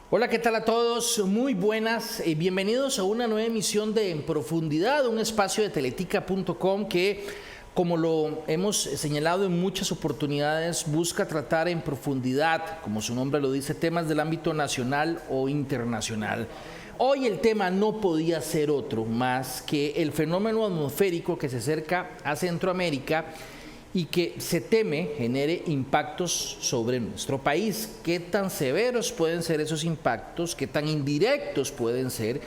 Hola, ¿qué tal a todos? Muy buenas y bienvenidos a una nueva emisión de En Profundidad, un espacio de teletica.com que, como lo hemos señalado en muchas oportunidades, busca tratar en profundidad, como su nombre lo dice, temas del ámbito nacional o internacional. Hoy el tema no podía ser otro más que el fenómeno atmosférico que se acerca a Centroamérica y que se teme genere impactos sobre nuestro país. ¿Qué tan severos pueden ser esos impactos? ¿Qué tan indirectos pueden ser?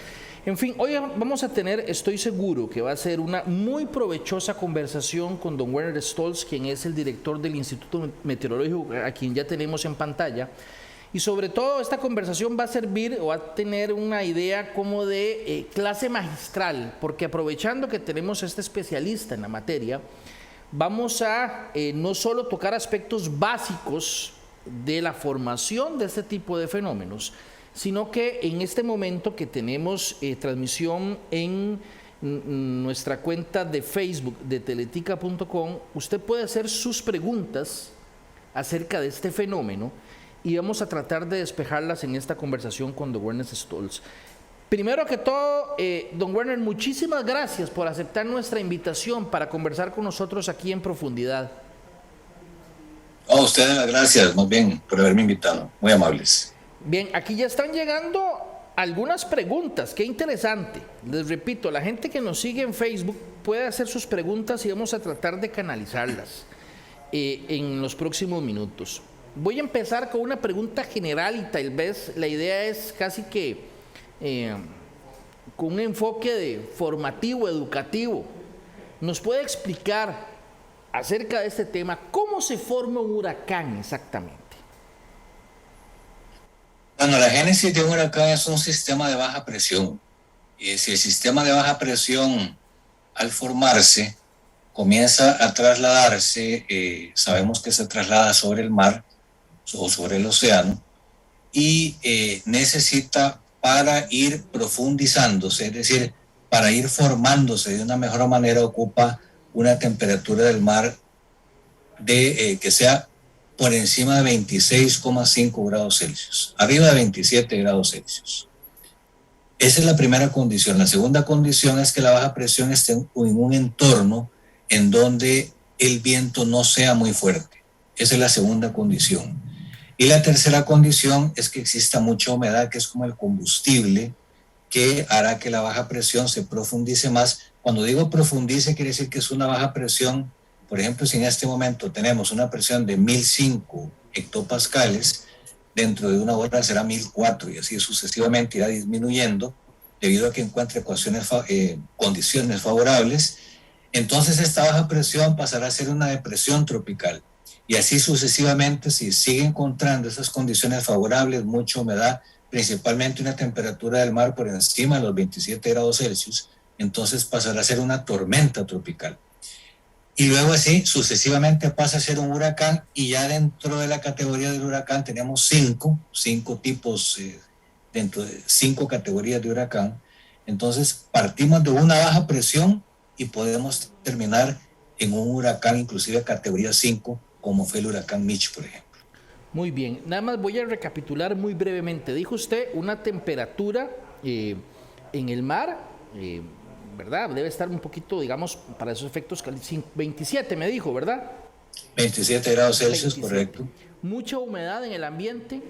En fin, hoy vamos a tener, estoy seguro que va a ser una muy provechosa conversación con don Werner Stolz, quien es el director del Instituto Meteorológico, a quien ya tenemos en pantalla. Y sobre todo esta conversación va a servir o va a tener una idea como de clase magistral, porque aprovechando que tenemos a este especialista en la materia, vamos a no solo tocar aspectos básicos de la formación de este tipo de fenómenos, sino que en este momento que tenemos transmisión en nuestra cuenta de Facebook de teletica.com, usted puede hacer sus preguntas acerca de este fenómeno y vamos a tratar de despejarlas en esta conversación con don Werner Stolz. Primero que todo, don Werner, muchísimas gracias por aceptar nuestra invitación para conversar con nosotros aquí en profundidad. A ustedes las gracias, más bien, por haberme invitado. Muy amables. Bien, aquí ya están llegando algunas preguntas, qué interesante. Les repito, la gente que nos sigue en Facebook puede hacer sus preguntas y vamos a tratar de canalizarlas en los próximos minutos. Voy a empezar con una pregunta general y tal vez la idea es casi que con un enfoque formativo, educativo. ¿Nos puede explicar acerca de este tema cómo se forma un huracán exactamente? Bueno, la génesis de un huracán es un sistema de baja presión. Y si el sistema de baja presión, al formarse, comienza a trasladarse, sabemos que se traslada sobre el mar o sobre el océano, y necesita, para ir profundizándose, es decir, para ir formándose de una mejor manera, ocupa una temperatura del mar que sea por encima de 26,5 grados Celsius, arriba de 27 grados Celsius. Esa es la primera condición. La segunda condición es que la baja presión esté en un entorno en donde el viento no sea muy fuerte. Esa es la segunda condición. Y la tercera condición es que exista mucha humedad, que es como el combustible que hará que la baja presión se profundice más. Cuando digo profundice, quiere decir que es una baja presión. Por ejemplo, si en este momento tenemos una presión de 1005 hectopascales, dentro de una hora será 1004 y así sucesivamente irá disminuyendo debido a que encuentre condiciones favorables. Entonces esta baja presión pasará a ser una depresión tropical y así sucesivamente. Si sigue encontrando esas condiciones favorables, mucha humedad, principalmente una temperatura del mar por encima de los 27 grados Celsius, entonces pasará a ser una tormenta tropical. Y luego así sucesivamente pasa a ser un huracán, y ya dentro de la categoría del huracán tenemos cinco tipos, dentro de 5 categorías de huracán. Entonces partimos de una baja presión y podemos terminar en un huracán inclusive categoría 5, como fue el huracán Mitch, por ejemplo. Muy bien, nada más voy a recapitular muy brevemente. Dijo usted una temperatura en el mar, ¿verdad? Debe estar un poquito, digamos, para esos efectos, 27 me dijo, ¿verdad? 27 grados Celsius, 27. correcto. Mucha humedad en el ambiente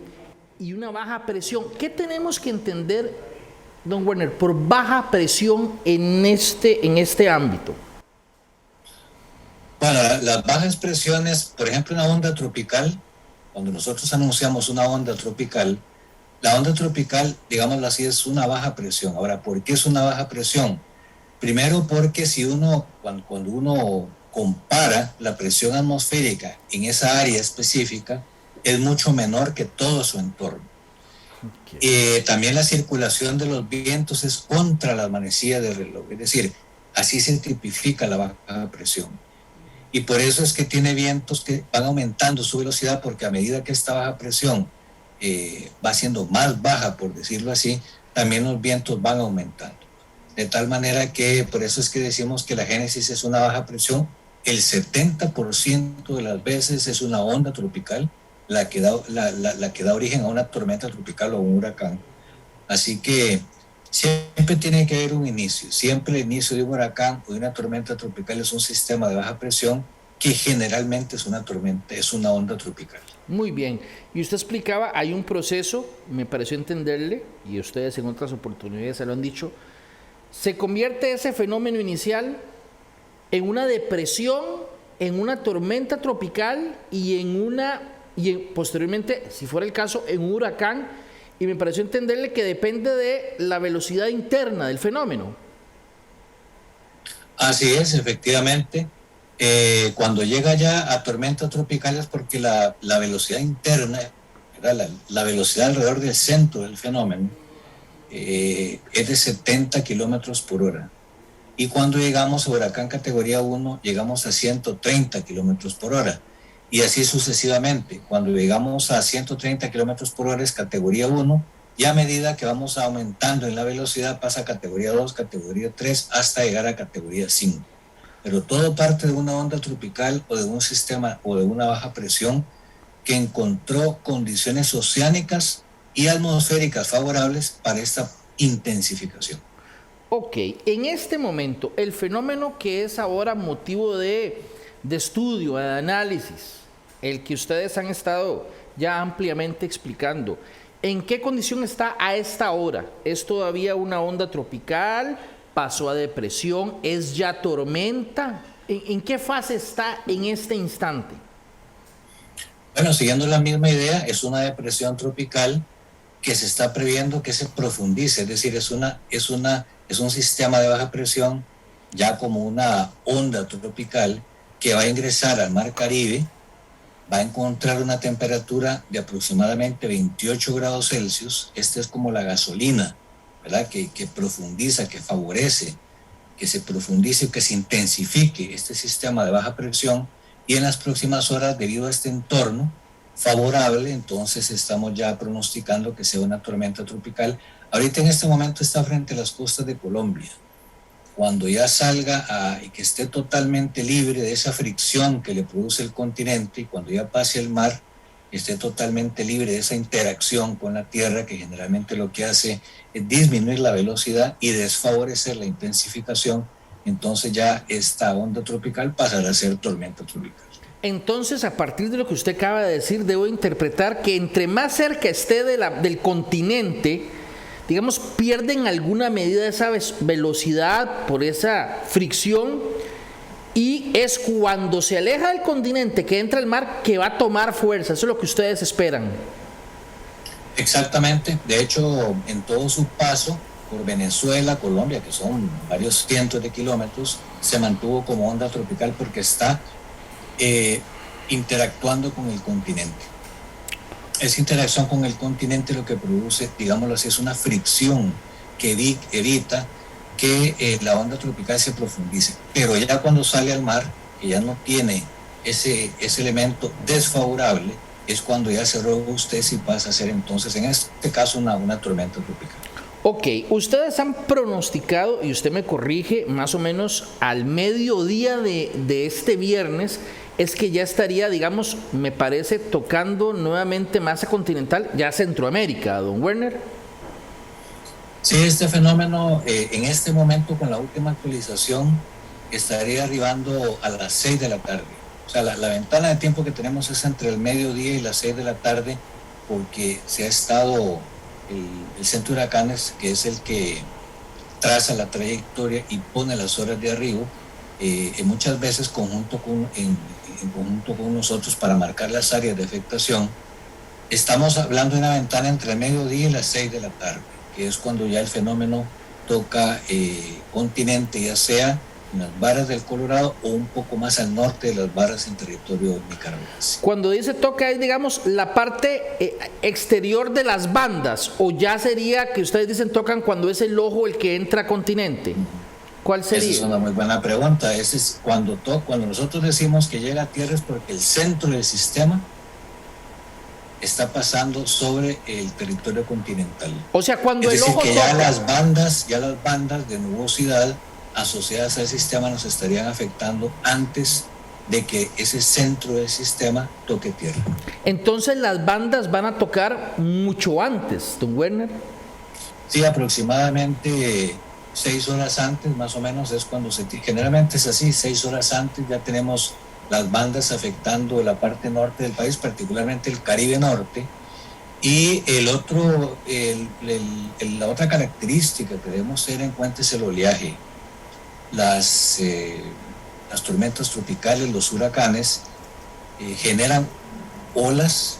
y una baja presión. ¿Qué tenemos que entender, don Werner, por baja presión en este ámbito? Bueno, las bajas presiones, por ejemplo, una onda tropical, cuando nosotros anunciamos una onda tropical, la onda tropical, digámoslo así, es una baja presión. Ahora, ¿por qué es una baja presión? Primero porque si cuando uno compara la presión atmosférica en esa área específica, es mucho menor que todo su entorno. Okay. También la circulación de los vientos es contra la manecilla del reloj, es decir, así se tipifica la baja presión. Y por eso es que tiene vientos que van aumentando su velocidad, porque a medida que esta baja presión va siendo más baja, por decirlo así, también los vientos van aumentando. De tal manera que por eso es que decimos que la génesis es una baja presión. El 70% de las veces es una onda tropical, la que da origen a una tormenta tropical o un huracán. Así que siempre tiene que haber un inicio. Siempre el inicio de un huracán o de una tormenta tropical es un sistema de baja presión que generalmente es una tormenta, es una onda tropical. Muy bien. Y usted explicaba, hay un proceso, me pareció entenderle, y ustedes en otras oportunidades se lo han dicho, se convierte ese fenómeno inicial en una depresión, en una tormenta tropical posteriormente, si fuera el caso, en un huracán, y me pareció entenderle que depende de la velocidad interna del fenómeno. Así es, efectivamente. Cuando llega ya a tormentas tropicales, porque la velocidad interna, la velocidad alrededor del centro del fenómeno, es de 70 kilómetros por hora. Y cuando llegamos a huracán categoría 1, llegamos a 130 kilómetros por hora. Y así sucesivamente. Cuando llegamos a 130 kilómetros por hora es categoría 1, y a medida que vamos aumentando en la velocidad pasa a categoría 2, categoría 3, hasta llegar a categoría 5. Pero todo parte de una onda tropical o de un sistema o de una baja presión que encontró condiciones oceánicas y atmosféricas favorables para esta intensificación. Ok, en este momento, el fenómeno que es ahora motivo de estudio, de análisis, el que ustedes han estado ya ampliamente explicando, ¿en qué condición está a esta hora? ¿Es todavía una onda tropical? ¿Pasó a depresión? ¿Es ya tormenta? ¿En qué fase está en este instante? Bueno, siguiendo la misma idea, es una depresión tropical que se está previendo que se profundice, es decir, es un sistema de baja presión ya como una onda tropical que va a ingresar al Mar Caribe, va a encontrar una temperatura de aproximadamente 28 grados Celsius. Esta es como la gasolina, ¿verdad? Que profundiza, que favorece, que se profundice, que se intensifique este sistema de baja presión, y en las próximas horas, debido a este entorno favorable, entonces estamos ya pronosticando que sea una tormenta tropical. Ahorita en este momento está frente a las costas de Colombia. Cuando ya salga y que esté totalmente libre de esa fricción que le produce el continente, y cuando ya pase el mar, esté totalmente libre de esa interacción con la tierra, que generalmente lo que hace es disminuir la velocidad y desfavorecer la intensificación, entonces ya esta onda tropical pasará a ser tormenta tropical. Entonces, a partir de lo que usted acaba de decir, debo interpretar que entre más cerca esté del continente, digamos, pierden alguna medida de esa velocidad por esa fricción, y es cuando se aleja del continente, que entra al mar, que va a tomar fuerza. Eso es lo que ustedes esperan. Exactamente. De hecho, en todo su paso por Venezuela, Colombia, que son varios cientos de kilómetros, se mantuvo como onda tropical porque está interactuando con el continente. Esa interacción con el continente lo que produce, digámoslo así, es una fricción que evita que la onda tropical se profundice. Pero ya cuando sale al mar, que ya no tiene ese elemento desfavorable, es cuando ya se robustece y pasa a ser entonces, en este caso, una tormenta tropical. Ok, ustedes han pronosticado, y usted me corrige, más o menos al mediodía de este viernes, es que ya estaría, digamos, me parece, tocando nuevamente masa continental, ya Centroamérica, don Werner. Sí, este fenómeno en este momento, con la última actualización, estaría arribando a las 6 de la tarde. O sea, la ventana de tiempo que tenemos es entre el mediodía y las 6 de la tarde, porque se ha estado el centro de huracanes, que es el que traza la trayectoria y pone las horas de arribo, muchas veces en conjunto con nosotros para marcar las áreas de afectación. Estamos hablando de una ventana entre el mediodía y las 6 de la tarde, que es cuando ya el fenómeno toca continente, ya sea en las barras del Colorado o un poco más al norte de las barras en territorio nicaragüense. Cuando dice toca es, digamos, la parte exterior de las bandas, o ya sería que ustedes dicen tocan cuando es el ojo el que entra a continente. ¿Cuál sería? Esa es una muy buena pregunta. Ese es cuando nosotros decimos que llega a tierra, es porque el centro del sistema está pasando sobre el territorio continental. O sea, cuando es el ojo que toca, ya las bandas de nubosidad asociadas al sistema nos estarían afectando antes de que ese centro del sistema toque tierra. Entonces las bandas van a tocar mucho antes, don Werner. Sí, aproximadamente 6 horas antes, más o menos, es cuando generalmente es así, 6 horas antes ya tenemos las bandas afectando la parte norte del país, particularmente el Caribe Norte. Y la otra característica que debemos tener en cuenta es el oleaje. Las tormentas tropicales, los huracanes, generan olas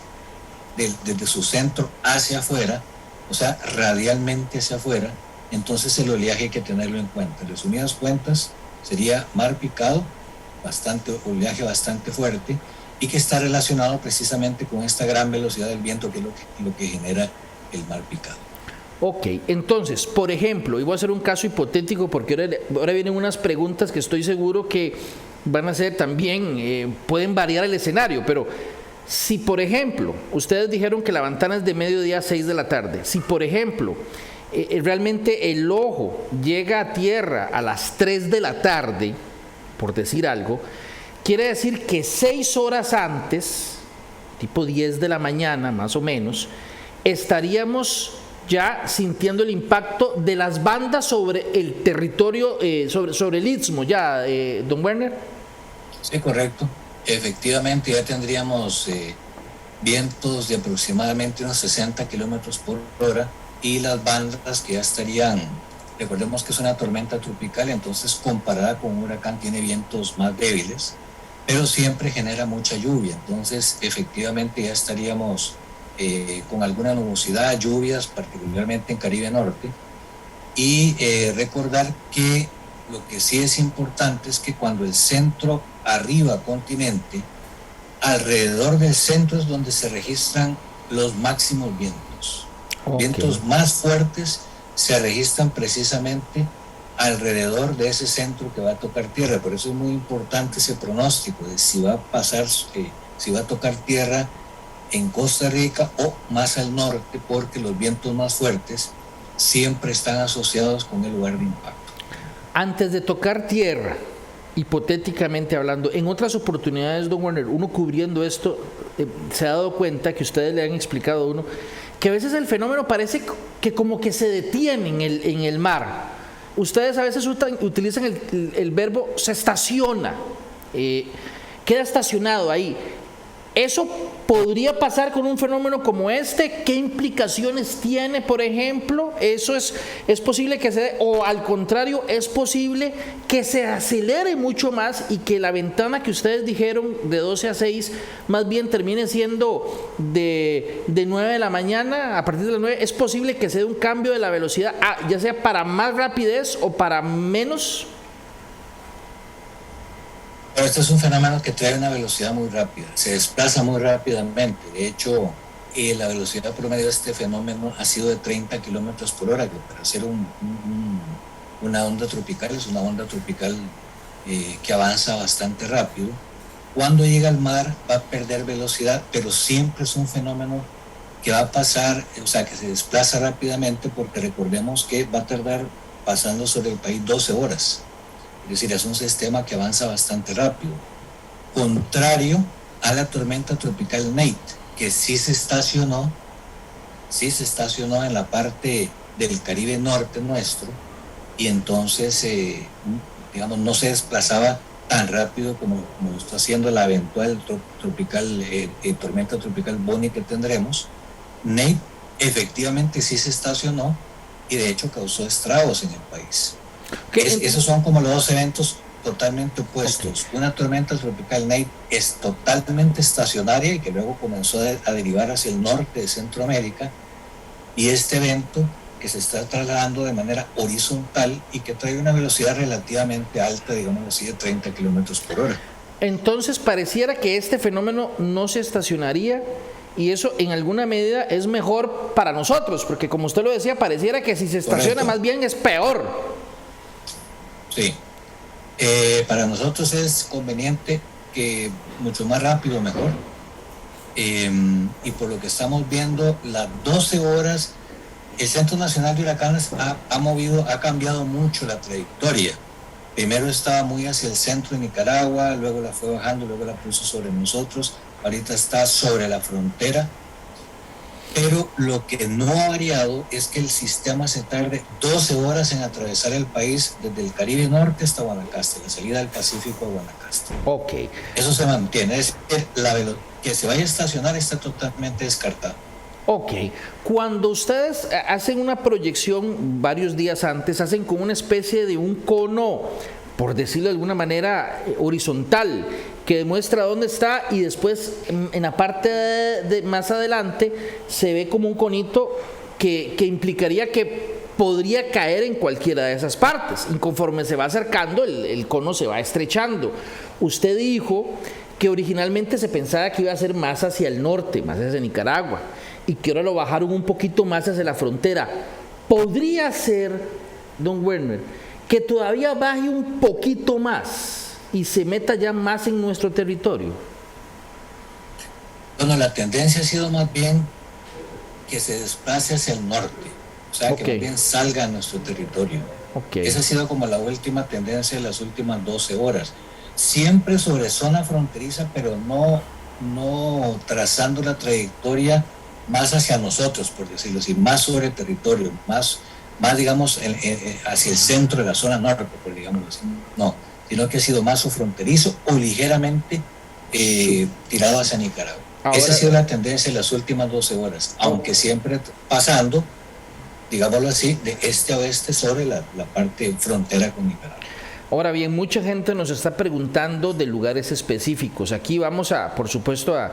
desde su centro hacia afuera, o sea, radialmente hacia afuera. Entonces el oleaje hay que tenerlo en cuenta. En resumidas cuentas, sería mar picado, oleaje bastante fuerte, y que está relacionado precisamente con esta gran velocidad del viento, que es lo que genera el mar picado. Ok, entonces, por ejemplo, y voy a hacer un caso hipotético porque ahora vienen unas preguntas que estoy seguro que van a ser también, pueden variar el escenario, pero si por ejemplo, ustedes dijeron que la ventana es de mediodía a 6 de la tarde, si por ejemplo, realmente el ojo llega a tierra a las 3 de la tarde, por decir algo, quiere decir que 6 horas antes, tipo 10 de la mañana más o menos, estaríamos ya sintiendo el impacto de las bandas sobre el territorio, sobre el istmo, ya, don Werner. Sí, correcto. Efectivamente, ya tendríamos vientos de aproximadamente unos 60 kilómetros por hora, y las bandas que ya estarían, recordemos que es una tormenta tropical, entonces comparada con un huracán tiene vientos más débiles, pero siempre genera mucha lluvia. Entonces efectivamente ya estaríamos con alguna nubosidad, lluvias, particularmente en Caribe Norte. Y recordar que lo que sí es importante es que cuando el centro arriba continente, alrededor del centro es donde se registran los máximos vientos. Okay. Vientos más fuertes se registran precisamente alrededor de ese centro que va a tocar tierra. Por eso es muy importante ese pronóstico de si va a pasar, si va a tocar tierra en Costa Rica o más al norte, porque los vientos más fuertes siempre están asociados con el lugar de impacto. Antes de tocar tierra, hipotéticamente hablando, en otras oportunidades, don Werner, uno cubriendo esto, se ha dado cuenta que ustedes le han explicado a uno que a veces el fenómeno parece que como que se detiene en el mar. Ustedes a veces utilizan el verbo se estaciona, queda estacionado ahí. ¿Eso podría pasar con un fenómeno como este? ¿Qué implicaciones tiene, por ejemplo? ¿Eso es posible que se dé? O al contrario, ¿es posible que se acelere mucho más y que la ventana que ustedes dijeron de 12 a 6 más bien termine siendo de 9 de la mañana, a partir de las 9? ¿Es posible que se dé un cambio de la velocidad, ya sea para más rapidez o para menos? Pero este es un fenómeno que trae una velocidad muy rápida, se desplaza muy rápidamente. De hecho, la velocidad promedio de este fenómeno ha sido de 30 kilómetros por hora, que para ser una onda tropical es una onda tropical que avanza bastante rápido. Cuando llega al mar va a perder velocidad, pero siempre es un fenómeno que va a pasar, o sea, que se desplaza rápidamente, porque recordemos que va a tardar pasando sobre el país 12 horas. Es decir, es un sistema que avanza bastante rápido. Contrario a la tormenta tropical Nate, que sí se estacionó en la parte del Caribe Norte nuestro, y entonces, digamos, no se desplazaba tan rápido como está haciendo la eventual tormenta tropical Bonnie que tendremos. Nate efectivamente sí se estacionó y de hecho causó estragos en el país. Esos son como los dos eventos totalmente opuestos. Okay. Una tormenta tropical Nate es totalmente estacionaria y que luego comenzó a derivar hacia el norte de Centroamérica, y este evento que se está trasladando de manera horizontal y que trae una velocidad relativamente alta, digamos así, de 30 kilómetros por hora. Entonces pareciera que este fenómeno no se estacionaría, y eso en alguna medida es mejor para nosotros, porque como usted lo decía, pareciera que si se estaciona, correcto, más bien es peor. Sí, para nosotros es conveniente que mucho más rápido mejor, y por lo que estamos viendo, las 12 horas, el Centro Nacional de Huracanes ha cambiado mucho la trayectoria. primero estaba muy hacia el centro de Nicaragua, luego la fue bajando, luego la puso sobre nosotros, ahorita está sobre la frontera, pero lo que no ha variado es que el sistema se tarde 12 horas en atravesar el país desde el Caribe Norte hasta Guanacaste, la salida del Pacífico a Guanacaste. Ok. Eso se mantiene, es decir, que se vaya a estacionar está totalmente descartado. Ok, cuando ustedes hacen una proyección varios días antes, hacen como una especie de un cono, por decirlo de alguna manera, horizontal, que demuestra dónde está y después en la parte de más adelante se ve como un conito que implicaría que podría caer en cualquiera de esas partes. Y conforme se va acercando, el cono se va estrechando. Usted dijo que originalmente se pensaba que iba a ser más hacia el norte, más hacia Nicaragua, y que ahora lo bajaron un poquito más hacia la frontera. ¿Podría ser, don Werner, que todavía baje un poquito más y se meta ya más en nuestro territorio? Bueno, la tendencia ha sido más bien que se desplace hacia el norte, o sea, que más bien salga a nuestro territorio. Esa ha sido como la última tendencia de las últimas 12 horas. Siempre sobre zona fronteriza, pero no trazando la trayectoria más hacia nosotros, por decirlo así, más sobre territorio, más digamos, hacia el centro de la zona norte, por digamos así. No, sino que ha sido más fronterizo o ligeramente tirado hacia Nicaragua. Ahora, esa ha sido la tendencia en las últimas 12 horas, aunque siempre pasando, digámoslo así, de este a oeste sobre la parte frontera con Nicaragua. Ahora bien, mucha gente nos está preguntando de lugares específicos. Aquí vamos por supuesto, a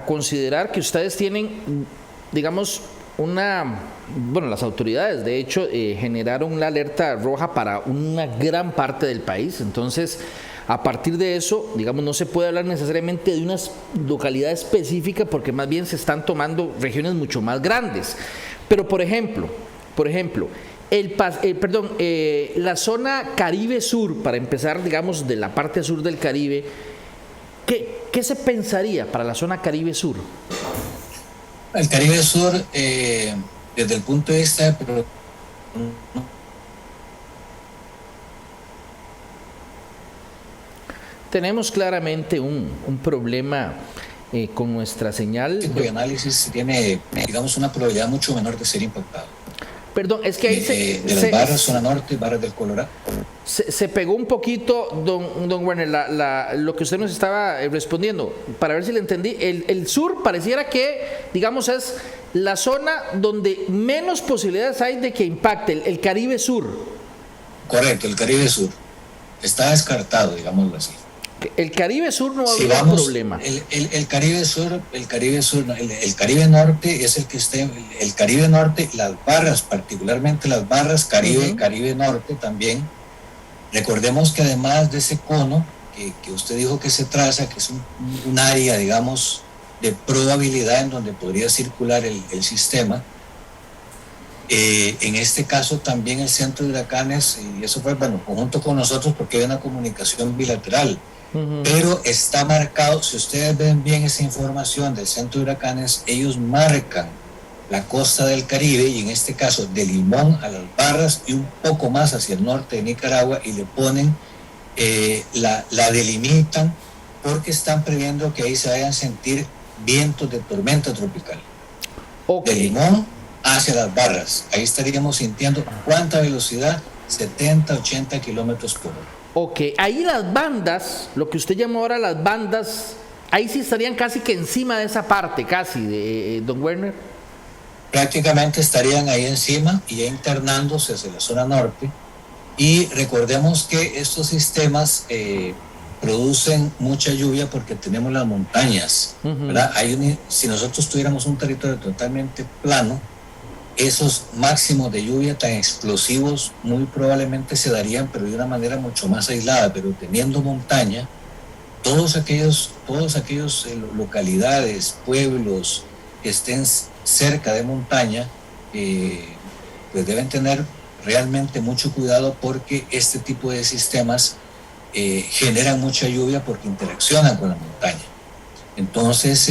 considerar que ustedes tienen, digamos, las autoridades de hecho generaron la alerta roja para una gran parte del país. Entonces, a partir de eso, digamos, no se puede hablar necesariamente de una localidad específica porque más bien se están tomando regiones mucho más grandes. Pero, por ejemplo, la zona Caribe Sur, para empezar, digamos, de la parte sur del Caribe, ¿qué se pensaría para la zona Caribe Sur? El Caribe Sur, desde el punto de vista de... Tenemos claramente un problema con nuestra señal. El análisis tiene, digamos, una probabilidad mucho menor de ser impactado. Perdón, es que ahí de las barras, zona norte, barras del Colorado. Se pegó un poquito, don Werner, lo que usted nos estaba respondiendo, para ver si le entendí. El sur pareciera que, digamos, es la zona donde menos posibilidades hay de que impacte, el Caribe Sur. Correcto, el Caribe Sur. Está descartado, digámoslo así. El Caribe Sur no va a haber un problema. El Caribe Sur, el Caribe Norte es el que está, el Caribe Norte, las barras, particularmente las barras Caribe, Caribe Norte también. Recordemos que además de ese cono que usted dijo que se traza, que es un área, digamos, de probabilidad en donde podría circular el sistema, en este caso también el centro de huracanes, y eso fue, conjunto con nosotros porque hay una comunicación bilateral. Pero está marcado, si ustedes ven bien esa información del centro de huracanes, ellos marcan la costa del Caribe y en este caso de Limón a las Barras y un poco más hacia el norte de Nicaragua y le ponen, la delimitan porque están previendo que ahí se vayan a sentir vientos de tormenta tropical. De Limón hacia las Barras, ahí estaríamos sintiendo ¿cuánta velocidad? 70, 80 kilómetros por hora. Ok, ahí las bandas, lo que usted llamó ahora las bandas, ahí sí estarían casi que encima de esa parte, casi, de don Werner. Prácticamente estarían ahí encima y ya internándose hacia la zona norte. Y recordemos que estos sistemas producen mucha lluvia porque tenemos las montañas, ¿verdad? Si nosotros tuviéramos un territorio totalmente plano, esos máximos de lluvia tan explosivos muy probablemente se darían, pero de una manera mucho más aislada. Pero teniendo montaña, todos aquellos localidades, pueblos que estén cerca de montaña, pues deben tener realmente mucho cuidado porque este tipo de sistemas generan mucha lluvia porque interaccionan con la montaña. Entonces,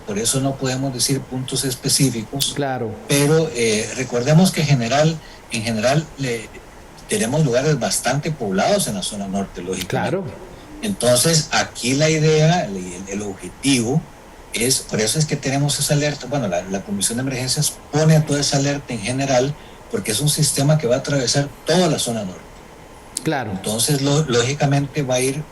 por eso no podemos decir puntos específicos. Claro. Pero recordemos que en general tenemos lugares bastante poblados en la zona norte, lógicamente. Claro. Entonces, aquí la idea, el objetivo es, por eso es que tenemos esa alerta. Bueno, la Comisión de Emergencias pone toda esa alerta en general, porque es un sistema que va a atravesar toda la zona norte. Claro. Entonces, lógicamente va a ir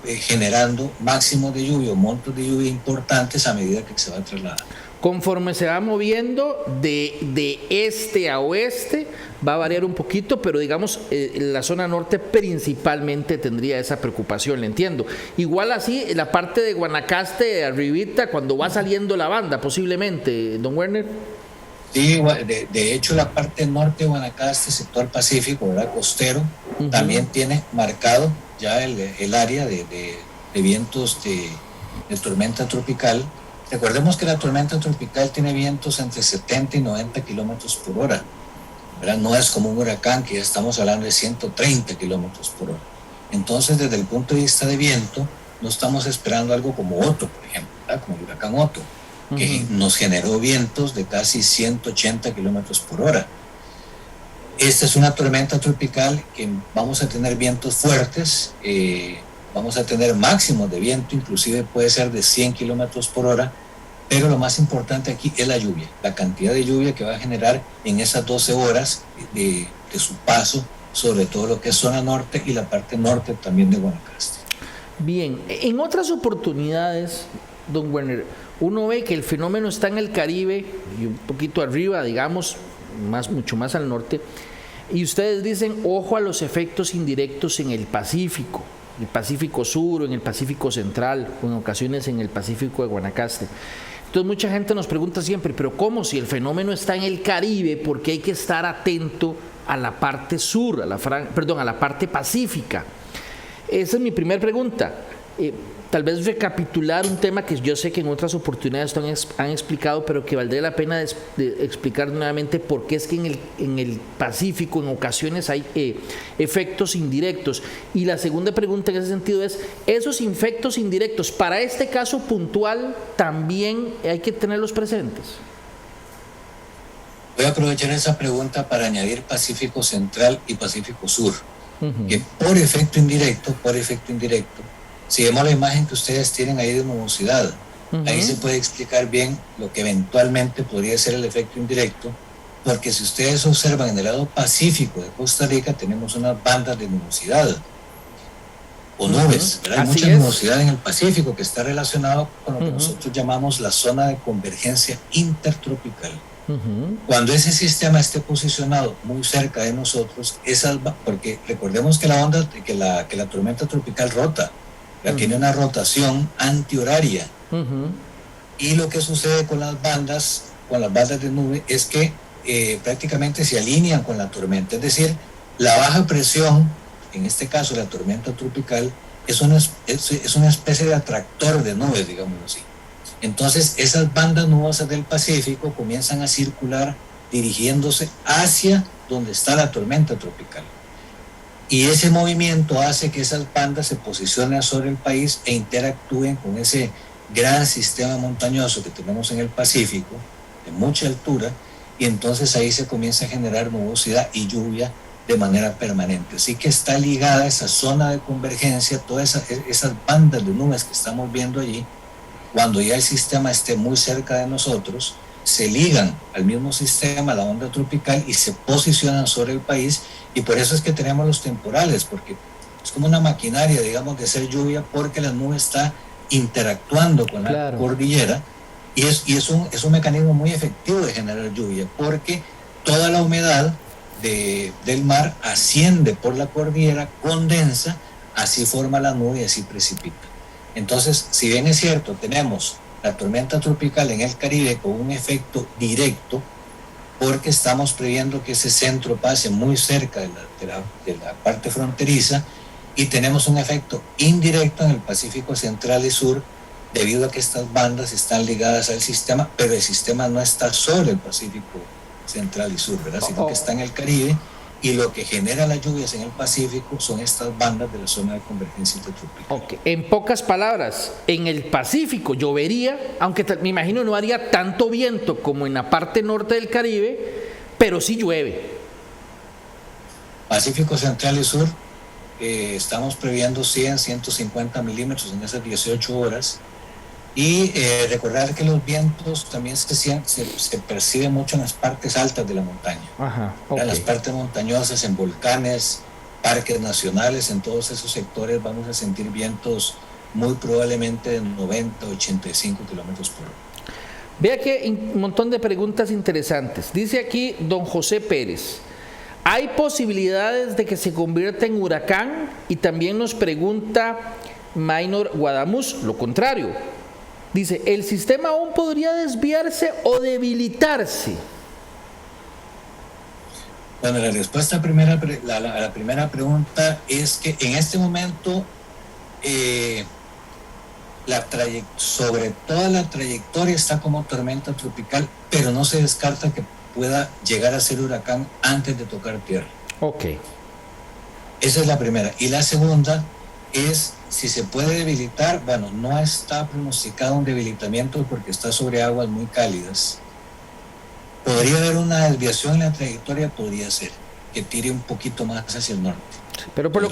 generando máximos de lluvia o montos de lluvia importantes a medida que se va trasladando. Conforme se va moviendo de este a oeste, va a variar un poquito, pero digamos, la zona norte principalmente tendría esa preocupación, le entiendo. Igual así, la parte de Guanacaste, arribita, cuando va saliendo la banda, posiblemente, don Werner. Sí, de hecho la parte norte de Guanacaste, sector Pacífico, ¿verdad? Costero, también tiene marcado ya el área de vientos de tormenta tropical. Recordemos que la tormenta tropical tiene vientos entre 70 y 90 kilómetros por hora, ¿verdad? No es como un huracán, que ya estamos hablando de 130 kilómetros por hora. Entonces, desde el punto de vista de viento, no estamos esperando algo como Otto, por ejemplo, ¿verdad? Como el huracán Otto, que nos generó vientos de casi 180 kilómetros por hora. Esta es una tormenta tropical que vamos a tener vientos fuertes, vamos a tener máximos de viento, inclusive puede ser de 100 kilómetros por hora, pero lo más importante aquí es la lluvia, la cantidad de lluvia que va a generar en esas 12 horas de su paso, sobre todo lo que es zona norte y la parte norte también de Guanacaste. Bien, en otras oportunidades, don Werner, uno ve que el fenómeno está en el Caribe y un poquito arriba, digamos, mucho más al norte, y ustedes dicen, ojo a los efectos indirectos en el Pacífico Sur, en el Pacífico Central, o en ocasiones en el Pacífico de Guanacaste. Entonces mucha gente nos pregunta siempre, pero ¿cómo? Si el fenómeno está en el Caribe, ¿por qué hay que estar atento a la parte sur, a la parte pacífica? Esa es mi primera pregunta. Tal vez recapitular un tema que yo sé que en otras oportunidades han explicado, pero que valdría la pena de explicar nuevamente por qué es que en el Pacífico en ocasiones hay efectos indirectos. Y la segunda pregunta en ese sentido es, ¿esos efectos indirectos para este caso puntual también hay que tenerlos presentes? Voy a aprovechar esa pregunta para añadir Pacífico Central y Pacífico Sur, que por efecto indirecto, si vemos la imagen que ustedes tienen ahí de nubosidad, ahí se puede explicar bien lo que eventualmente podría ser el efecto indirecto, porque si ustedes observan en el lado pacífico de Costa Rica tenemos unas bandas de nubosidad o nubes, ¿verdad? Hay mucha nubosidad en el Pacífico que está relacionado con lo que nosotros llamamos la zona de convergencia intertropical. Cuando ese sistema esté posicionado muy cerca de nosotros, porque recordemos que la onda, que la tormenta tropical rota, tiene una rotación antihoraria. Y lo que sucede con las bandas de nube es que prácticamente se alinean con la tormenta. Es decir, la baja presión, en este caso la tormenta tropical, es una especie de atractor de nubes, digámoslo así. Entonces, esas bandas nubosas del Pacífico comienzan a circular dirigiéndose hacia donde está la tormenta tropical. Y ese movimiento hace que esas bandas se posicionen sobre el país e interactúen con ese gran sistema montañoso que tenemos en el Pacífico, de mucha altura, y entonces ahí se comienza a generar nubosidad y lluvia de manera permanente. Así que está ligada esa zona de convergencia, todas esas bandas de nubes que estamos viendo allí, cuando ya el sistema esté muy cerca de nosotros, se ligan al mismo sistema, la onda tropical, y se posicionan sobre el país, y por eso es que tenemos los temporales, porque es como una maquinaria, digamos, de hacer lluvia, porque la nube está interactuando con la cordillera, y es un mecanismo muy efectivo de generar lluvia, porque toda la humedad del mar asciende por la cordillera, condensa, así forma la nube y así precipita. Entonces, si bien es cierto, tenemos la tormenta tropical en el Caribe con un efecto directo, porque estamos previendo que ese centro pase muy cerca de la parte fronteriza, y tenemos un efecto indirecto en el Pacífico Central y Sur, debido a que estas bandas están ligadas al sistema, pero el sistema no está sobre el Pacífico Central y Sur, ¿verdad? Sino que está en el Caribe, y lo que genera las lluvias en el Pacífico son estas bandas de la zona de convergencia intertropical. Okay. En pocas palabras, en el Pacífico llovería, aunque me imagino no haría tanto viento como en la parte norte del Caribe, pero sí llueve. Pacífico Central y Sur, estamos previendo 100, 150 milímetros en esas 18 horas. Y recordar que los vientos también se perciben mucho en las partes altas de la montaña. Ajá, en las partes montañosas, en volcanes, parques nacionales, en todos esos sectores vamos a sentir vientos muy probablemente de 90, 85 kilómetros por hora. Vea que un montón de preguntas interesantes. Dice aquí don José Pérez, ¿hay posibilidades de que se convierta en huracán? Y también nos pregunta Maynor Guadamuz, lo contrario. Dice, ¿el sistema aún podría desviarse o debilitarse? Bueno, la respuesta a la primera pregunta es que en este momento sobre toda la trayectoria está como tormenta tropical, pero no se descarta que pueda llegar a ser huracán antes de tocar tierra. Ok. Esa es la primera. Y la segunda es si se puede debilitar. Bueno, no está pronosticado un debilitamiento porque está sobre aguas muy cálidas. ¿Podría haber una desviación en la trayectoria? Podría ser, que tire un poquito más hacia el norte. Pero por lo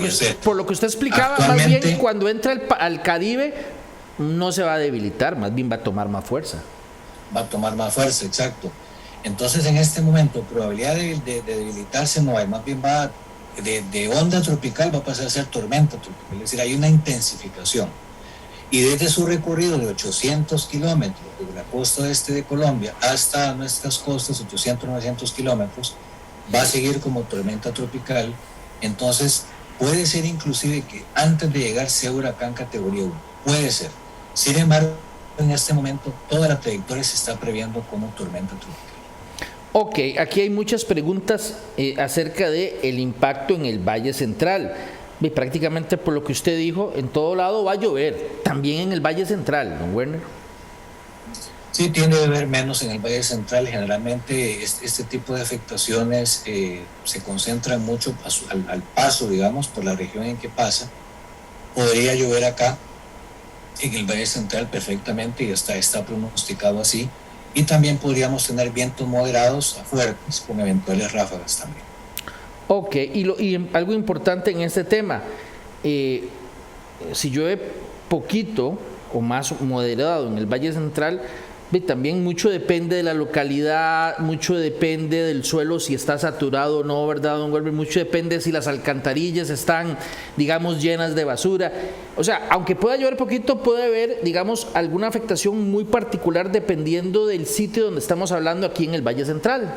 que usted explicaba, más bien cuando entra al Caribe no se va a debilitar, más bien va a tomar más fuerza. Va a tomar más fuerza, exacto. Entonces en este momento probabilidad de debilitarse no hay, más bien va de onda tropical va a pasar a ser tormenta tropical, es decir, hay una intensificación. Y desde su recorrido de 800 kilómetros desde la costa este de Colombia hasta nuestras costas, 800, 900 kilómetros, va a seguir como tormenta tropical. Entonces puede ser inclusive que antes de llegar sea huracán categoría 1, puede ser. Sin embargo, en este momento toda la trayectoria se está previendo como tormenta tropical. Ok, aquí hay muchas preguntas acerca del impacto en el Valle Central. Y prácticamente por lo que usted dijo, en todo lado va a llover, también en el Valle Central, don Werner. Sí, tiende a llover menos en el Valle Central. Generalmente este tipo de afectaciones se concentran mucho al paso, digamos, por la región en que pasa. Podría llover acá en el Valle Central perfectamente y está pronosticado así. Y también podríamos tener vientos moderados a fuertes con eventuales ráfagas también. Ok, y algo importante en este tema, si llueve poquito o más moderado en el Valle Central, también mucho depende de la localidad, mucho depende del suelo, si está saturado o no, ¿verdad, don Werner? Mucho depende si las alcantarillas están, digamos, llenas de basura. O sea, aunque pueda llover poquito, puede haber, digamos, alguna afectación muy particular dependiendo del sitio donde estamos hablando aquí en el Valle Central.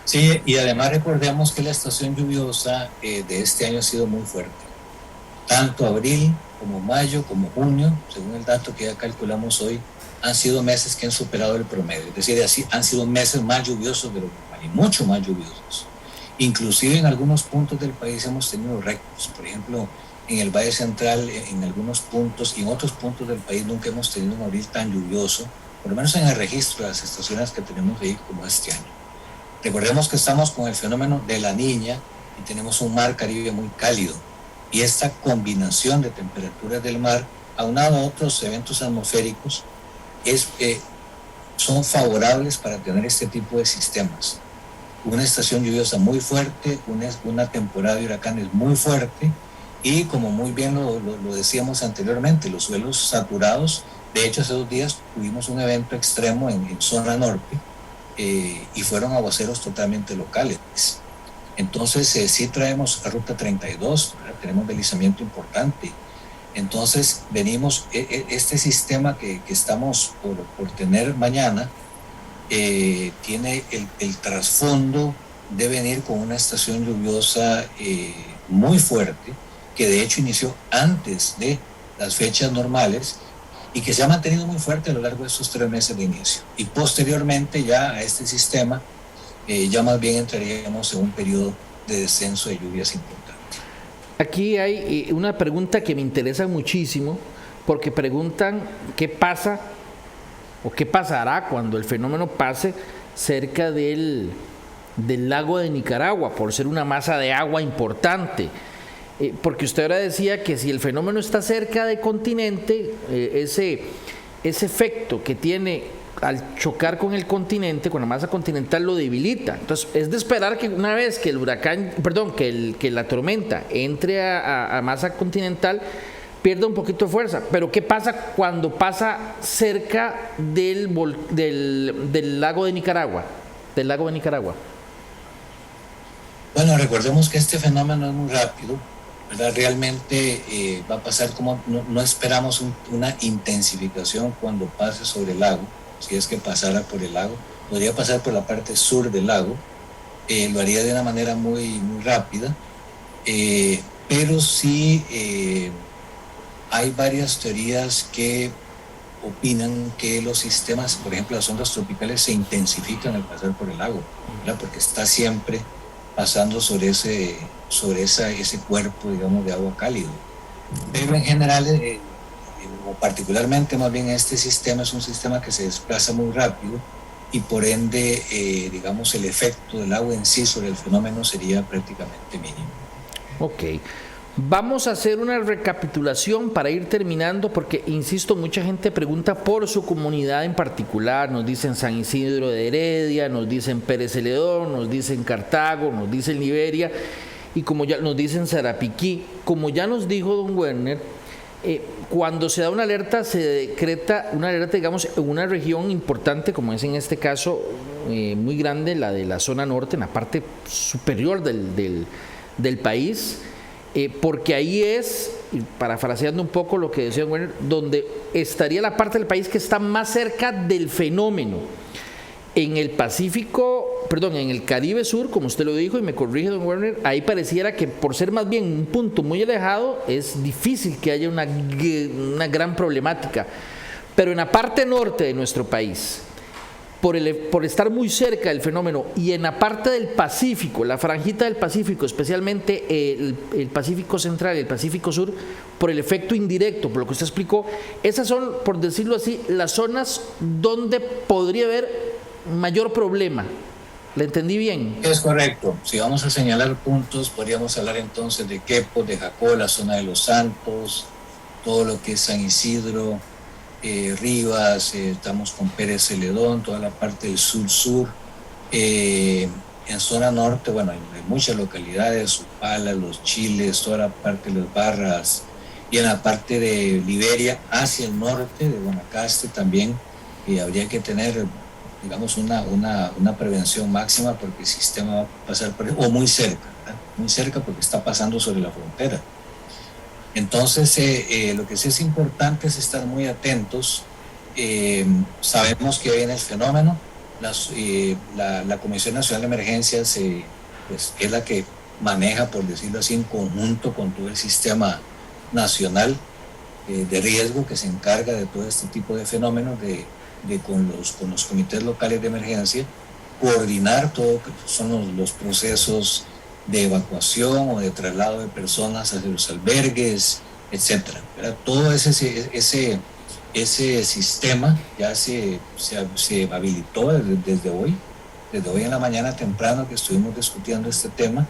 Sí, y además recordemos que la estación lluviosa de este año ha sido muy fuerte. Tanto abril como mayo como junio, según el dato que ya calculamos hoy, han sido meses que han superado el promedio. Es decir, así han sido meses más lluviosos de lo normal y mucho más lluviosos. Inclusive en algunos puntos del país hemos tenido récords. Por ejemplo, en el Valle Central, en algunos puntos y en otros puntos del país nunca hemos tenido un abril tan lluvioso, por lo menos en el registro de las estaciones que tenemos ahí como este año. Recordemos que estamos con el fenómeno de la Niña y tenemos un mar Caribe muy cálido. Y esta combinación de temperaturas del mar, aunado a otros eventos atmosféricos, son favorables para tener este tipo de sistemas. Una estación lluviosa muy fuerte, una temporada de huracanes muy fuerte y como muy bien lo decíamos anteriormente, los suelos saturados. De hecho, hace 2 días tuvimos un evento extremo en zona norte y fueron aguaceros totalmente locales. Entonces sí traemos la ruta 32, ¿verdad? Tenemos deslizamiento importante. Entonces venimos, este sistema que estamos por tener mañana tiene el trasfondo de venir con una estación lluviosa muy fuerte, que de hecho inició antes de las fechas normales y que se ha mantenido muy fuerte a lo largo de estos 3 meses de inicio. Y posteriormente ya a este sistema, ya más bien entraríamos en un periodo de descenso de lluvias importantes. Aquí hay una pregunta que me interesa muchísimo, porque preguntan qué pasa o qué pasará cuando el fenómeno pase cerca del lago de Nicaragua, por ser una masa de agua importante. Porque usted ahora decía que si el fenómeno está cerca del continente, ese efecto que tiene al chocar con el continente, con la masa continental, lo debilita. Entonces, es de esperar que una vez que el huracán, perdón, que la tormenta entre a masa continental, pierda un poquito de fuerza. Pero ¿qué pasa cuando pasa cerca del lago de Nicaragua? Del lago de Nicaragua. Bueno, recordemos que este fenómeno es muy rápido, ¿verdad? Realmente va a pasar como, no esperamos una intensificación cuando pase sobre el lago, si es que pasara por el lago. Podría pasar por la parte sur del lago, lo haría de una manera muy rápida, pero sí hay varias teorías que opinan que los sistemas, por ejemplo las ondas tropicales, se intensifican al pasar por el lago, ¿verdad? Porque está siempre pasando sobre ese cuerpo, digamos, de agua cálido. Pero en general, o particularmente más bien este sistema es un sistema que se desplaza muy rápido y por ende, digamos, el efecto del agua en sí sobre el fenómeno sería prácticamente mínimo. Ok. Vamos a hacer una recapitulación para ir terminando porque, insisto, mucha gente pregunta por su comunidad en particular. Nos dicen San Isidro de Heredia, nos dicen Pérez Celedón, nos dicen Cartago, nos dicen Liberia y como ya nos dicen Sarapiquí. Como ya nos dijo don Werner, cuando se da una alerta, se decreta una alerta, digamos, en una región importante, como es en este caso muy grande, la de la zona norte, en la parte superior del país. Porque ahí es, parafraseando un poco lo que decía Werner, donde estaría la parte del país que está más cerca del fenómeno. En el Pacífico, perdón, en el Caribe Sur, como usted lo dijo y me corrige don Werner, ahí pareciera que por ser más bien un punto muy alejado, es difícil que haya una gran problemática. Pero en la parte norte de nuestro país, por estar muy cerca del fenómeno, y en la parte del Pacífico, la franjita del Pacífico, especialmente el Pacífico Central y el Pacífico Sur, por el efecto indirecto, por lo que usted explicó, esas son, por decirlo así, las zonas donde podría haber mayor problema. ¿Le entendí bien? Es correcto. Si vamos a señalar puntos, podríamos hablar entonces de Quepos, de Jacó, la zona de Los Santos, todo lo que es San Isidro, Rivas, estamos con Pérez Celedón, toda la parte del sur-sur. En zona norte, bueno, hay muchas localidades, Upala, Los Chiles, toda la parte de las Barras, y en la parte de Liberia, hacia el norte de Guanacaste también, habría que tener, digamos, una prevención máxima porque el sistema va a pasar por, o muy cerca, ¿verdad? Muy cerca porque está pasando sobre la frontera. Entonces, lo que sí es importante es estar muy atentos. Sabemos que viene el fenómeno. La Comisión Nacional de Emergencias pues, es la que maneja, por decirlo así, en conjunto con todo el sistema nacional de riesgo que se encarga de todo este tipo de fenómenos, con los comités locales de emergencia, coordinar todo lo que son los procesos de evacuación o de traslado de personas hacia los albergues, etcétera. Todo ese sistema ya se habilitó desde hoy en la mañana temprano que estuvimos discutiendo este tema,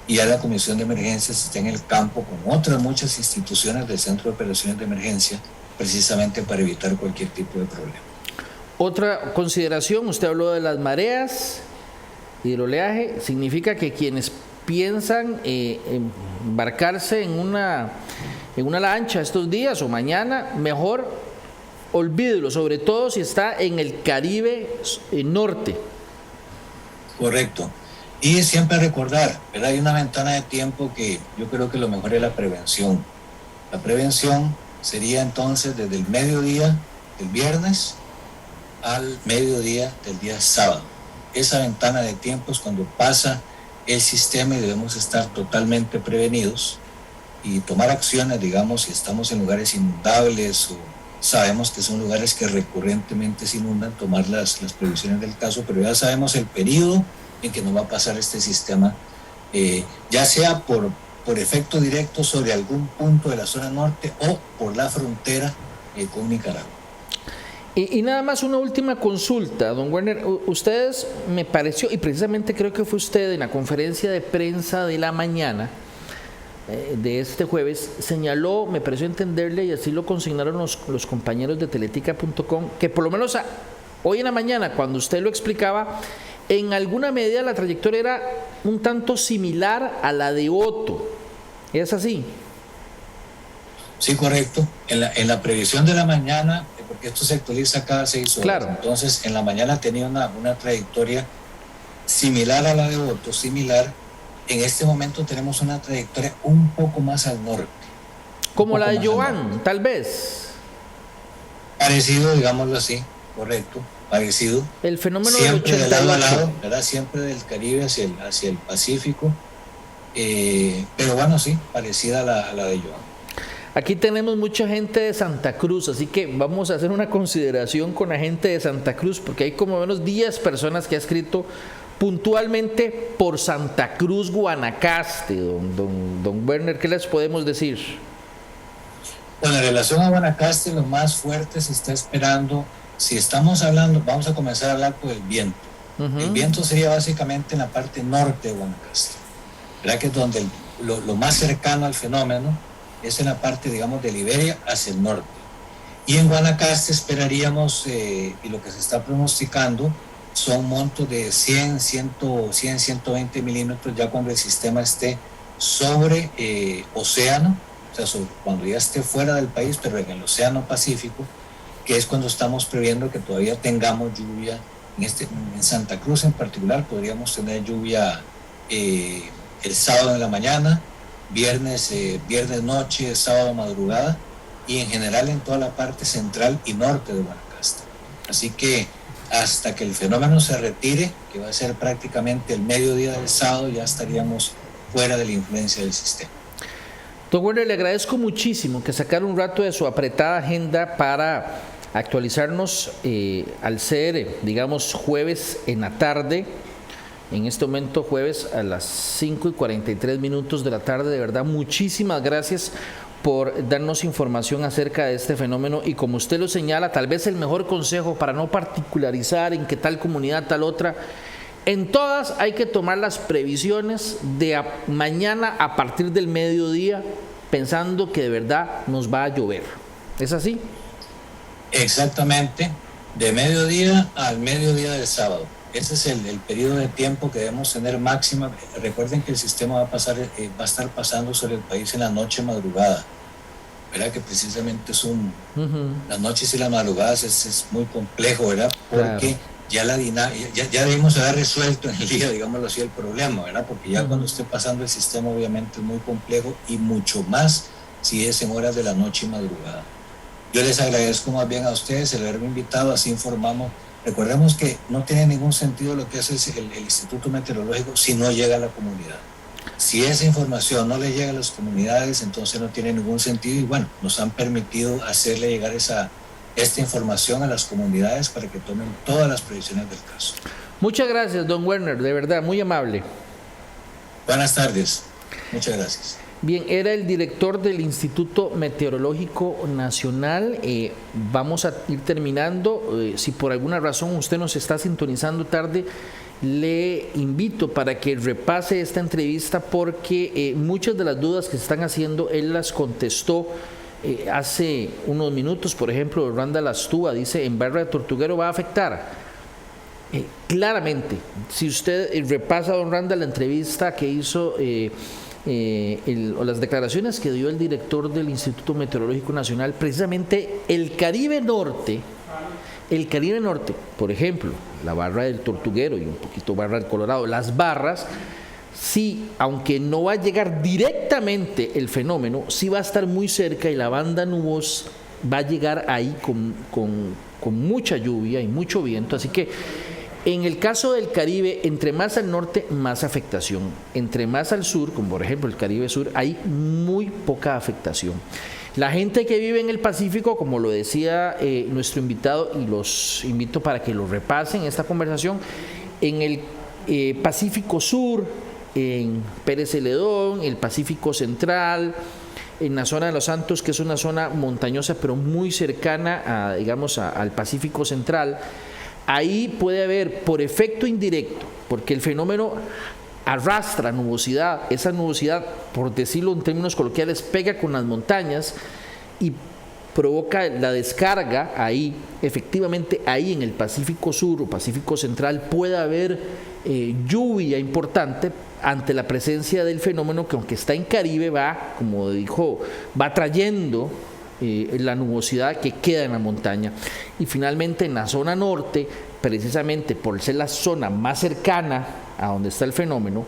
y ya la Comisión de Emergencias está en el campo con otras muchas instituciones del Centro de Operaciones de Emergencia, precisamente para evitar cualquier tipo de problema. Otra consideración, usted habló de las mareas y del oleaje, significa que quienes piensan embarcarse en una lancha estos días o mañana, mejor olvídelo, sobre todo si está en el Caribe norte. Correcto. Y siempre recordar, ¿verdad? Hay una ventana de tiempo que yo creo que lo mejor es la prevención. La prevención sería entonces desde el mediodía del viernes al mediodía del día sábado. Esa ventana de tiempo es cuando pasa el sistema y debemos estar totalmente prevenidos y tomar acciones, digamos, si estamos en lugares inundables o sabemos que son lugares que recurrentemente se inundan, tomar las previsiones del caso, pero ya sabemos el periodo en que nos va a pasar este sistema, ya sea por efecto directo sobre algún punto de la zona norte o por la frontera con Nicaragua. Y nada más una última consulta, don Werner. Ustedes, me pareció, y precisamente creo que fue usted en la conferencia de prensa de la mañana de este jueves, señaló, me pareció entenderle, y así lo consignaron los compañeros de teletica.com, que por lo menos Hoy en la mañana, cuando usted lo explicaba, en alguna medida la trayectoria era un tanto similar a la de Otto. ¿Es así? Sí, correcto. En la previsión de la mañana, porque esto se actualiza cada 6 horas, Claro. Entonces en la mañana tenía una trayectoria similar a la de Otto, similar. En este momento tenemos una trayectoria un poco más al norte. Como la de Joan, tal vez. Parecido, digámoslo así, correcto, parecido. El fenómeno siempre del de 88. lado a lado, ¿verdad? Siempre del Caribe hacia el Pacífico. Pero bueno, sí, parecida a la de Joan. Aquí tenemos mucha gente de Santa Cruz, así que vamos a hacer una consideración con la gente de Santa Cruz, porque hay como menos 10 personas que han escrito puntualmente por Santa Cruz, Guanacaste. Don Werner, ¿qué les podemos decir? Bueno, en relación a Guanacaste, lo más fuerte se está esperando. Si estamos hablando, vamos a comenzar a hablar por el viento. El viento sería básicamente en la parte norte de Guanacaste, ¿verdad? Que es donde lo más cercano al fenómeno es en la parte, digamos, de Liberia hacia el norte. Y en Guanacaste esperaríamos, y lo que se está pronosticando, son montos de 120 milímetros ya cuando el sistema esté sobre océano, o sea, cuando ya esté fuera del país, pero en el océano Pacífico, que es cuando estamos previendo que todavía tengamos lluvia. En Santa Cruz en particular podríamos tener lluvia el sábado en la mañana, viernes noche, sábado madrugada, y en general en toda la parte central y norte de Guanacaste. Así que hasta que el fenómeno se retire, que va a ser prácticamente el mediodía del sábado, ya estaríamos fuera de la influencia del sistema. Don Werner, le agradezco muchísimo que sacara un rato de su apretada agenda para actualizarnos al ser, digamos, jueves en la tarde. En este momento, jueves a las 5:43 de la tarde. De verdad, muchísimas gracias por darnos información acerca de este fenómeno, y como usted lo señala, tal vez el mejor consejo para no particularizar en qué tal comunidad, tal otra, en todas hay que tomar las previsiones de mañana a partir del mediodía, pensando que de verdad nos va a llover. ¿Es así? Exactamente, de mediodía al mediodía del sábado. Ese es el periodo de tiempo que debemos tener máxima. Recuerden que el sistema va a estar pasando sobre el país en la noche madrugada, ¿verdad? Que precisamente las noches y las madrugadas es muy complejo, ¿verdad? Porque claro, ya debimos haber resuelto en el día, digámoslo así, el problema, ¿verdad? Porque ya cuando esté pasando el sistema obviamente es muy complejo, y mucho más si es en horas de la noche y madrugada. Yo les agradezco más bien a ustedes el haberme invitado, así informamos. Recordemos que no tiene ningún sentido lo que hace el Instituto Meteorológico si no llega a la comunidad. Si esa información no le llega a las comunidades, entonces no tiene ningún sentido, y bueno, nos han permitido hacerle llegar esta información a las comunidades para que tomen todas las previsiones del caso. Muchas gracias, don Werner, de verdad, muy amable. Buenas tardes, muchas gracias. Bien, era el director del Instituto Meteorológico Nacional. Vamos a ir terminando. Si por alguna razón usted nos está sintonizando tarde, le invito para que repase esta entrevista, porque muchas de las dudas que se están haciendo, él las contestó hace unos minutos. Por ejemplo, Randall Astúa dice: en Barra de Tortuguero va a afectar. Claramente, si usted repasa, don Randall, la entrevista que hizo o las declaraciones que dio el director del Instituto Meteorológico Nacional, precisamente el Caribe Norte, por ejemplo, la Barra del Tortuguero y un poquito Barra del Colorado, las barras, sí, aunque no va a llegar directamente el fenómeno, sí va a estar muy cerca, y la banda nubosa va a llegar ahí con mucha lluvia y mucho viento. Así que en el caso del Caribe, entre más al norte, más afectación. Entre más al sur, como por ejemplo el Caribe Sur, hay muy poca afectación. La gente que vive en el Pacífico, como lo decía nuestro invitado, y los invito para que lo repasen esta conversación, en el Pacífico Sur, en Pérez Celedón, el Pacífico Central, en la zona de Los Santos, que es una zona montañosa pero muy cercana al Pacífico Central. Ahí puede haber, por efecto indirecto, porque el fenómeno arrastra nubosidad, esa nubosidad, por decirlo en términos coloquiales, pega con las montañas, y provoca la descarga ahí, efectivamente ahí en el Pacífico Sur o Pacífico Central puede haber lluvia importante ante la presencia del fenómeno que, aunque está en Caribe, va, como dijo, va trayendo la nubosidad que queda en la montaña. Y finalmente en la zona norte, precisamente por ser la zona más cercana a donde está el fenómeno,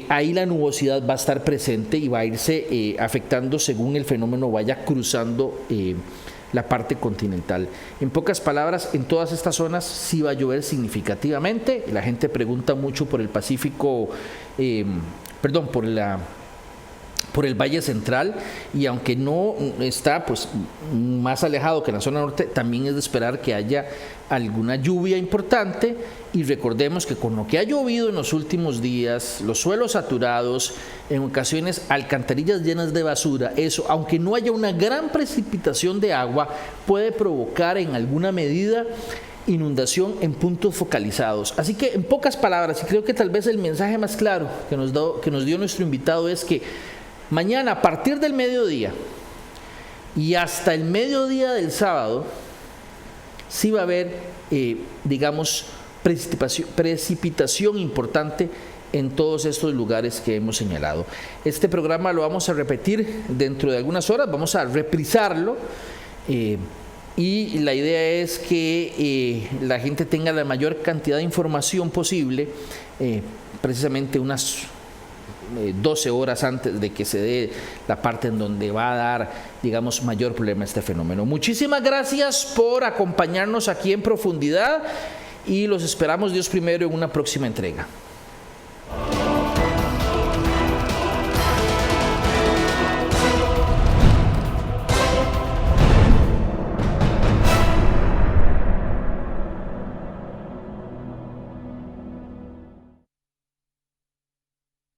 ahí la nubosidad va a estar presente y va a irse afectando según el fenómeno vaya cruzando la parte continental. En pocas palabras, en todas estas zonas sí va a llover significativamente. La gente pregunta mucho por el Pacífico, por el Valle Central, y aunque no está pues más alejado que en la zona norte, también es de esperar que haya alguna lluvia importante. Y recordemos que con lo que ha llovido en los últimos días, los suelos saturados, en ocasiones alcantarillas llenas de basura, eso, aunque no haya una gran precipitación de agua, puede provocar en alguna medida inundación en puntos focalizados. Así que, en pocas palabras, y creo que tal vez el mensaje más claro que nos dio nuestro invitado es que mañana, a partir del mediodía y hasta el mediodía del sábado, sí va a haber, precipitación importante en todos estos lugares que hemos señalado. Este programa lo vamos a repetir dentro de algunas horas, vamos a reprisarlo, y la idea es que la gente tenga la mayor cantidad de información posible, precisamente unas 12 horas antes de que se dé la parte en donde va a dar, mayor problema este fenómeno. Muchísimas gracias por acompañarnos aquí en Profundidad y los esperamos, Dios primero, en una próxima entrega.